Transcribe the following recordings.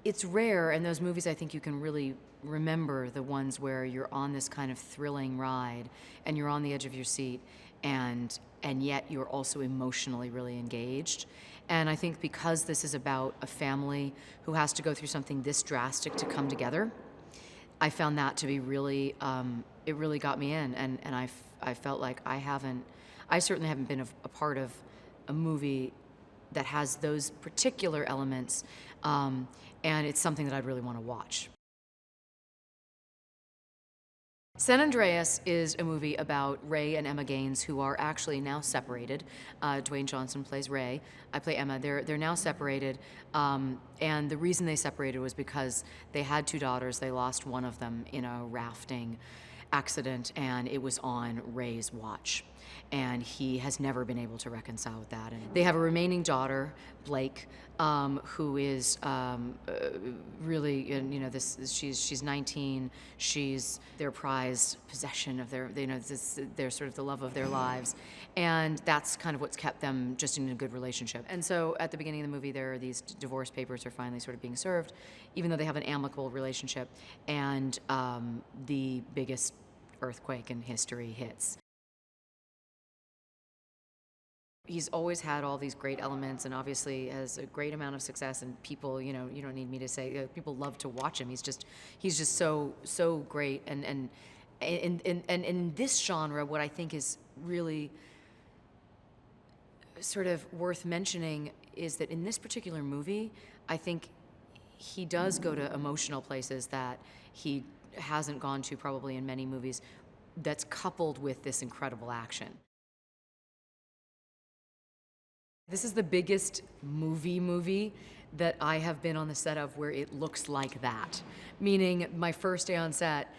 it's rare, and those movies I think you can really remember the ones where you're on this kind of thrilling ride and you're on the edge of your seat and yet you're also emotionally really engaged. And I think because this is about a family who has to go through something this drastic to come together, I found that to be really, it really got me in, and I felt like I certainly haven't been a part of a movie that has those particular elements, and it's something that I'd really want to watch. San Andreas is a movie about Ray and Emma Gaines, who are actually now separated. Dwayne Johnson plays Ray. I play Emma. They're now separated, and the reason they separated was because they had two daughters. They lost one of them in a rafting accident, and it was on Ray's watch. And he has never been able to reconcile with that. And they have a remaining daughter, Blake, who is really, she's 19. She's their prized possession of they're sort of the love of their lives, and that's kind of what's kept them just in a good relationship. And so, at the beginning of the movie, there are these divorce papers are finally sort of being served, even though they have an amicable relationship, and the biggest earthquake in history hits. He's always had all these great elements and obviously has a great amount of success, and people, you don't need me to say, people love to watch him. He's just so great. And in this genre, what I think is really sort of worth mentioning is that in this particular movie, I think he does go to emotional places that he hasn't gone to probably in many movies, that's coupled with this incredible action. This is the biggest movie that I have been on the set of where it looks like that. Meaning, my first day on set,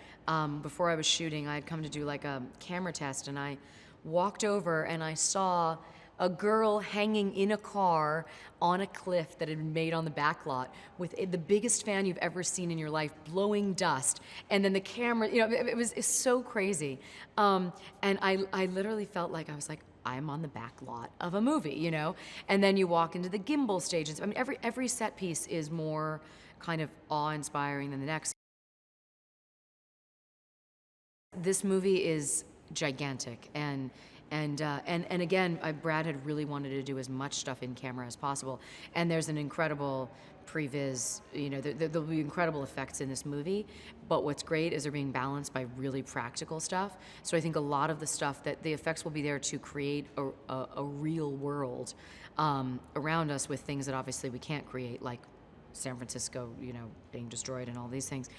before I was shooting, I had come to do like a camera test, and I walked over and I saw a girl hanging in a car on a cliff that had been made on the back lot with the biggest fan you've ever seen in your life, blowing dust. And then the camera, it's so crazy. And I literally felt like I was like, I'm on the back lot of a movie, And then you walk into the gimbal stages. I mean, every set piece is more kind of awe-inspiring than the next. This movie is gigantic, and again, Brad had really wanted to do as much stuff in camera as possible. And there's an incredible previs, there'll be incredible effects in this movie, but what's great is they're being balanced by really practical stuff. So I think a lot of the stuff that the effects will be there to create a real world around us with things that obviously we can't create, like San Francisco, being destroyed and all these things.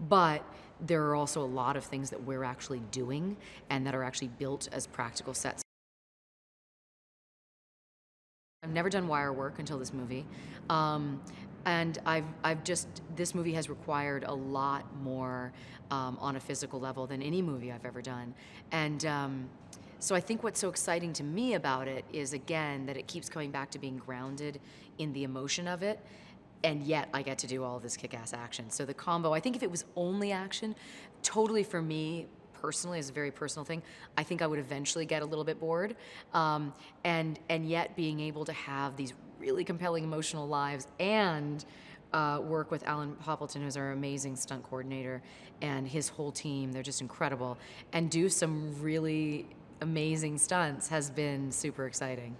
But there are also a lot of things that we're actually doing and that are actually built as practical sets. I've never done wire work until this movie. And this movie has required a lot more on a physical level than any movie I've ever done. And so I think what's so exciting to me about it is, again, that it keeps coming back to being grounded in the emotion of it, and yet I get to do all of this kick-ass action. So the combo, I think if it was only action, totally for me, personally, is a very personal thing, I think I would eventually get a little bit bored. And yet being able to have these really compelling emotional lives and work with Alan Poppleton, who's our amazing stunt coordinator, and his whole team, they're just incredible, and do some really amazing stunts has been super exciting.